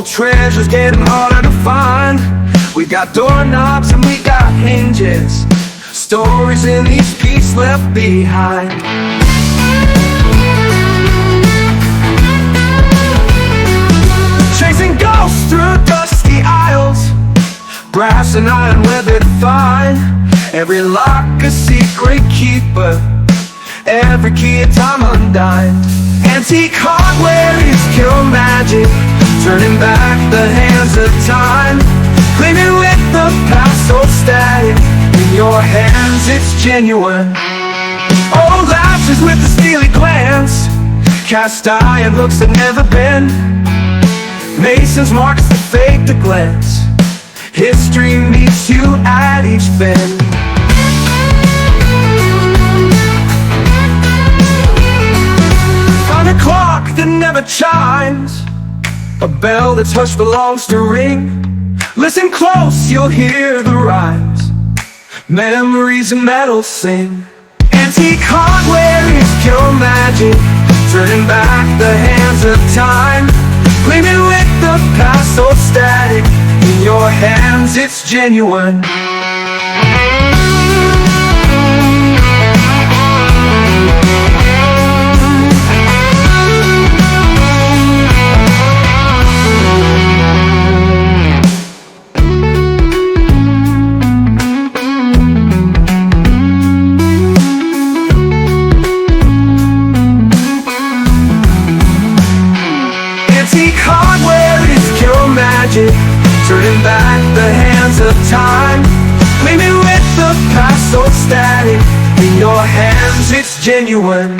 Old treasures getting harder to find. We got doorknobs and we got hinges, stories in each piece left behind. Chasing ghosts through dusty aisles, brass and iron where they'd find. Every lock a secret keeper, every key a time undying. Antique hardware is pure magic, turning back the hands of time. Cleaning with the past so static, in your hands it's genuine. Old lashes with the steely glance, cast iron hooks that never bend. Mason's marks that fade to glance, history meets you at each bend. Find a clock that never chimes, a bell that's hushed belongs to ring. Listen close, you'll hear the rhymes, memories and metal sing. Antique hardware is pure magic, turning back the hands of time. Gleaming with the past so static, in your hands it's genuine. Antique hardware is pure magic, turning back the hands of time. Gleaming with the past so static, in your hands it's genuine.